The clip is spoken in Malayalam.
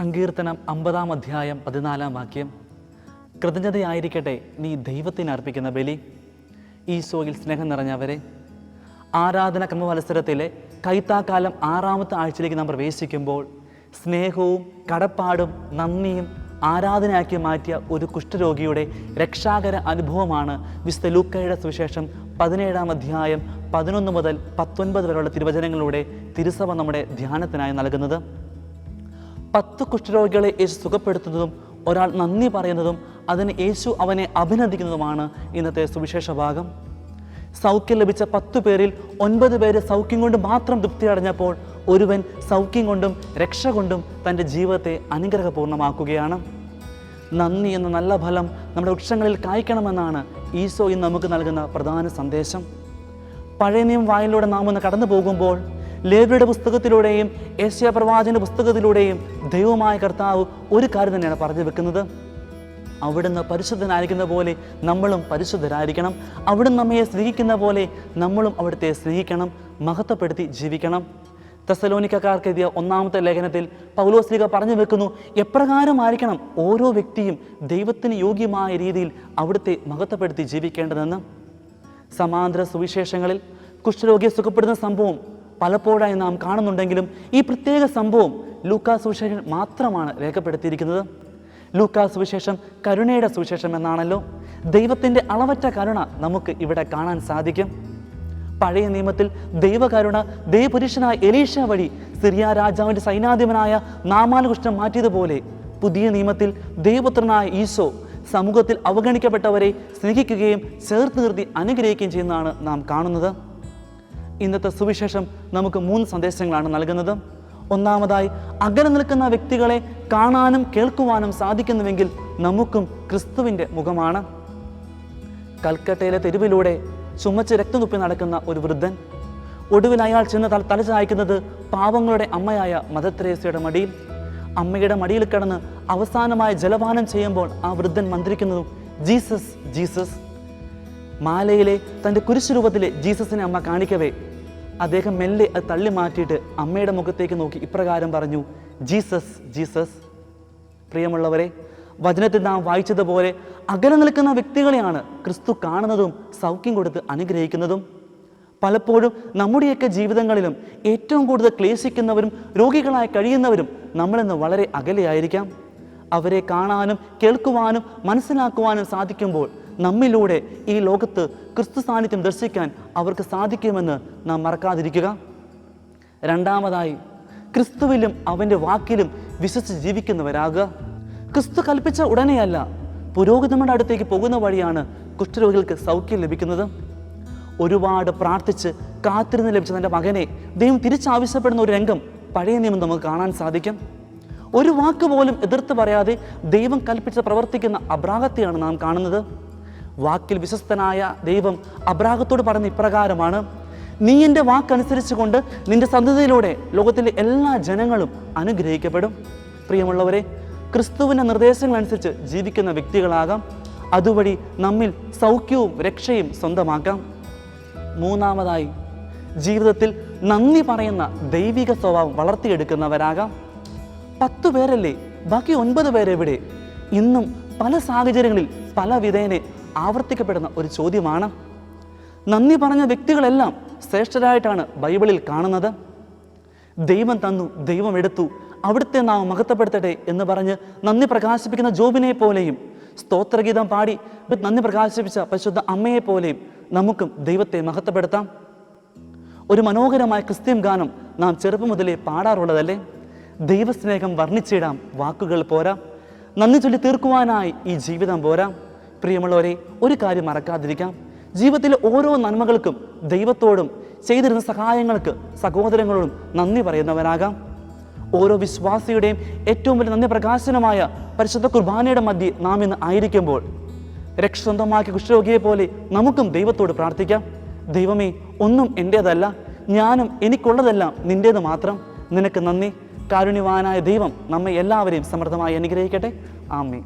സങ്കീർത്തനം 50 അധ്യായം 14 വാക്യം. കൃതജ്ഞതയായിരിക്കട്ടെ നീ ദൈവത്തിന് അർപ്പിക്കുന്ന ബലി. ഈശോയിൽ സ്നേഹം നിറഞ്ഞവരെ, ആരാധന ക്രമവത്സരത്തിലെ കൈത്താക്കാലം 6ാമത്തെ ആഴ്ചയിലേക്ക് നാം പ്രവേശിക്കുമ്പോൾ സ്നേഹവും കടപ്പാടും നന്ദിയും ആരാധനയാക്കി മാറ്റിയ ഒരു കുഷ്ഠരോഗിയുടെ രക്ഷാകര അനുഭവമാണ് വിശുദ്ധ ലൂക്കായുടെ സുവിശേഷം 17 അധ്യായം 11 മുതൽ 19 വരെയുള്ള തിരുവചനങ്ങളിലൂടെ തിരുസഭ നമ്മുടെ ധ്യാനത്തിനായി നൽകുന്നത്. 10 കുഷ്ഠരോഗികളെ യേശു സുഖപ്പെടുത്തുന്നതും ഒരാൾ നന്ദി പറയുന്നതും അതിന് യേശു അവനെ അഭിനന്ദിക്കുന്നതുമാണ് ഇന്നത്തെ സുവിശേഷ ഭാഗം. സൗഖ്യം ലഭിച്ച 10 പേരിൽ 9 പേര് സൗഖ്യം കൊണ്ട് മാത്രം തൃപ്തി അടഞ്ഞപ്പോൾ ഒരുവൻ സൗഖ്യം കൊണ്ടും രക്ഷ കൊണ്ടും തൻ്റെ ജീവിതത്തെ അനുഗ്രഹപൂർണ്ണമാക്കുകയാണ്. നന്ദി എന്ന നല്ല ഫലം നമ്മുടെ വൃക്ഷങ്ങളിൽ കായ്ക്കണമെന്നാണ് ഈശോ ഇന്ന് നമുക്ക് നൽകുന്ന പ്രധാന സന്ദേശം. പഴയ നിയമ വായിലൂടെ നാം ഒന്ന് കടന്നു പോകുമ്പോൾ ലേവ്യരുടെ പുസ്തകത്തിലൂടെയും യെശയ്യാ പ്രവാചകന്റെ പുസ്തകത്തിലൂടെയും ദൈവമായ കർത്താവ് ഒരു കാര്യം തന്നെയാണ് പറഞ്ഞു വെക്കുന്നത്. അവിടുന്ന് പരിശുദ്ധനായിരിക്കുന്ന പോലെ നമ്മളും പരിശുദ്ധരായിരിക്കണം. അവിടുന്ന് നമ്മയെ സ്നേഹിക്കുന്ന പോലെ നമ്മളും അവിടുത്തെ സ്നേഹിക്കണം, മഹത്വപ്പെടുത്തി ജീവിക്കണം. തെസ്സലോനിക്കക്കാർക്ക് എഴുതിയ 1-ാമത്തെ ലേഖനത്തിൽ പൗലോസ്ലീഹ പറഞ്ഞു വെക്കുന്നു, എപ്രകാരമായിരിക്കണം ഓരോ വ്യക്തിയും ദൈവത്തിന് യോഗ്യമായ രീതിയിൽ അവിടുത്തെ മഹത്വപ്പെടുത്തി ജീവിക്കേണ്ടതെന്ന്. സമാന്തര സുവിശേഷങ്ങളിൽ കുഷ്ഠരോഗിയെ സുഖപ്പെടുന്ന സംഭവം പലപ്പോഴായി നാം കാണുന്നുണ്ടെങ്കിലും ഈ പ്രത്യേക സംഭവം ലൂക്കാ സുവിശേഷം മാത്രമാണ് രേഖപ്പെടുത്തിയിരിക്കുന്നത്. ലൂക്കാ സുവിശേഷം കരുണയുടെ സുവിശേഷം എന്നാണല്ലോ. ദൈവത്തിൻ്റെ അളവറ്റ കരുണ നമുക്ക് ഇവിടെ കാണാൻ സാധിക്കും. പഴയ നിയമത്തിൽ ദൈവകരുണ ദൈവപുരുഷനായ എലീശ വഴി സിറിയ രാജാവിൻ്റെ സൈന്യാധിപനായ നാമാന് കുഷ്ഠം മാറ്റിയതുപോലെ പുതിയ നിയമത്തിൽ ദൈവപുത്രനായ ഈശോ സമൂഹത്തിൽ അവഗണിക്കപ്പെട്ടവരെ സ്നേഹിക്കുകയും ചേർത്ത് നിർത്തി അനുഗ്രഹിക്കുകയും ചെയ്യുന്നതാണ് നാം കാണുന്നത്. ഇന്നത്തെ സുവിശേഷം നമുക്ക് 3 സന്ദേശങ്ങളാണ് നൽകുന്നത്. ഒന്നാമതായി, അകലെ നിൽക്കുന്ന വ്യക്തികളെ കാണാനും കേൾക്കുവാനും സാധിക്കുന്നുവെങ്കിൽ നമുക്കും ക്രിസ്തുവിൻ്റെ മുഖമാണ്. കൽക്കട്ടയിലെ തെരുവിലൂടെ ചുമച്ച് രക്തം തുപ്പി നടക്കുന്ന ഒരു വൃദ്ധൻ. ഒടുവിൽ അയാൾ ചെന്ന് തലചായ്ക്കുന്നത് പാവങ്ങളുടെ അമ്മയായ മദർ തെരേസയുടെ മടിയിൽ. അമ്മയുടെ മടിയിൽ കിടന്ന് അവസാനമായി ജലപാനം ചെയ്യുമ്പോൾ ആ വൃദ്ധൻ മന്ത്രിക്കുന്നതും ജീസസ് ജീസസ്. മാലയിലെ തൻ്റെ കുരിശുരൂപത്തിലെ ജീസസിനെ അമ്മ കാണിക്കവേ അദ്ദേഹം മെല്ലെ അത് തള്ളി മാറ്റിയിട്ട് അമ്മയുടെ മുഖത്തേക്ക് നോക്കി ഇപ്രകാരം പറഞ്ഞു, ജീസസ് ജീസസ്. പ്രിയമുള്ളവരെ, വചനത്തിൽ നാം വായിച്ചതുപോലെ അകലെ നിൽക്കുന്ന വ്യക്തികളെയാണ് ക്രിസ്തു കാണുന്നതും സൗഖ്യം കൊടുത്ത് അനുഗ്രഹിക്കുന്നതും. പലപ്പോഴും നമ്മുടെയൊക്കെ ജീവിതങ്ങളിലും ഏറ്റവും കൂടുതൽ ക്ലേശിക്കുന്നവരും രോഗികളായി കഴിയുന്നവരും നമ്മളിന്ന് വളരെ അകലെയായിരിക്കാം. അവരെ കാണാനും കേൾക്കുവാനും മനസ്സിലാക്കുവാനും സാധിക്കുമ്പോൾ നമ്മിലൂടെ ഈ ലോകത്ത് ക്രിസ്തു സാന്നിധ്യം ദർശിക്കാൻ അവർക്ക് സാധിക്കുമെന്ന് നാം മറക്കാതിരിക്കുക. രണ്ടാമതായി, ക്രിസ്തുവിലും അവൻ്റെ വാക്കിലും വിശ്വസിച്ച് ജീവിക്കുന്നവരാകുക. ക്രിസ്തു കൽപ്പിച്ച ഉടനെയല്ല, പുരോഹിതന്മാരുടെ അടുത്തേക്ക് പോകുന്ന വഴിയാണ് കുഷ്ഠരോഗികൾക്ക് സൗഖ്യം ലഭിക്കുന്നത്. ഒരുപാട് പ്രാർത്ഥിച്ച് കാത്തിരുന്ന് ലഭിച്ച തൻ്റെ മകനെ ദൈവം തിരിച്ചാവശ്യപ്പെടുന്ന ഒരു രംഗം പഴയ നിയമം നമുക്ക് കാണാൻ സാധിക്കും. ഒരു വാക്ക് പോലും എതിർത്ത് പറയാതെ ദൈവം കൽപ്പിച്ച് പ്രവർത്തിക്കുന്ന അബ്രാഹത്തെയാണ് നാം കാണുന്നത്. വാക്കിൽ വിശ്വസ്തനായ ദൈവം അബ്രാഹത്തോട് പറഞ്ഞ ഇപ്രകാരമാണ്, നീ എൻ്റെ വാക്കനുസരിച്ച് കൊണ്ട് നിന്റെ സന്തതിയിലൂടെ ലോകത്തിലെ എല്ലാ ജനങ്ങളും അനുഗ്രഹിക്കപ്പെടും. പ്രിയമുള്ളവരെ, ക്രിസ്തുവിൻ്റെ നിർദ്ദേശങ്ങളനുസരിച്ച് ജീവിക്കുന്ന വ്യക്തികളാകാം. അതുവഴി നമ്മിൽ സൗഖ്യവും രക്ഷയും സ്വന്തമാക്കാം. മൂന്നാമതായി, ജീവിതത്തിൽ നന്ദി പറയുന്ന ദൈവിക സ്വഭാവം വളർത്തിയെടുക്കുന്നവരാകാം. 10 പേരല്ലേ, ബാക്കി 9 പേരെവിടെ? ഇന്നും പല സാഹചര്യങ്ങളിൽ പല വിധേനെ ആവർത്തിക്കപ്പെടുന്ന ഒരു ചോദ്യമാണ്. നന്ദി പറഞ്ഞ വ്യക്തികളെല്ലാം ശ്രേഷ്ഠരായിട്ടാണ് ബൈബിളിൽ കാണുന്നത്. ദൈവം തന്നു, ദൈവം എടുത്തു, അവിടുത്തെ നാം മഹത്വപ്പെടുത്തട്ടെ എന്ന് പറഞ്ഞ് നന്ദി പ്രകാശിപ്പിക്കുന്ന ജോബിനെ പോലെയും സ്തോത്രഗീതം പാടി നന്ദി പ്രകാശിപ്പിച്ച പരിശുദ്ധ അമ്മയെ പോലെയും നമുക്കും ദൈവത്തെ മഹത്വപ്പെടുത്താം. ഒരു മനോഹരമായ ക്രിസ്ത്യൻ ഗാനം നാം ചെറുപ്പം മുതലേ പാടാറുള്ളതല്ലേ? ദൈവസ്നേഹം വർണ്ണിച്ചിടാം, വാക്കുകൾ പോരാ, നന്ദി ചൊല്ലി തീർക്കുവാനായി ഈ ജീവിതം പോരാ. പ്രിയമുള്ളവരെ, ഒരു കാര്യം മറക്കാതിരിക്കാം, ജീവിതത്തിലെ ഓരോ നന്മകൾക്കും ദൈവത്തോടും ചെയ്തിരുന്ന സഹായങ്ങൾക്ക് സഹോദരങ്ങളോടും നന്ദി പറയുന്നവരാകാം. ഓരോ വിശ്വാസിയുടെയും ഏറ്റവും വലിയ നന്ദി പ്രകാശനമായ പരിശുദ്ധ കുർബാനയുടെ മധ്യേ നാം ഇന്ന് ആയിരിക്കുമ്പോൾ രക്ഷ സ്വന്തമാക്കിയ കുഷ്ഠരോഗിയെ പോലെ നമുക്കും ദൈവത്തോട് പ്രാർത്ഥിക്കാം. ദൈവമേ, ഒന്നും എൻ്റേതല്ല, ഞാനും എനിക്കുള്ളതെല്ലാം നിൻ്റേത് മാത്രം. നിനക്ക് നന്ദി. കാരുണ്യവാനായ ദൈവം നമ്മെ എല്ലാവരെയും സമൃദ്ധമായി അനുഗ്രഹിക്കട്ടെ. ആമേൻ.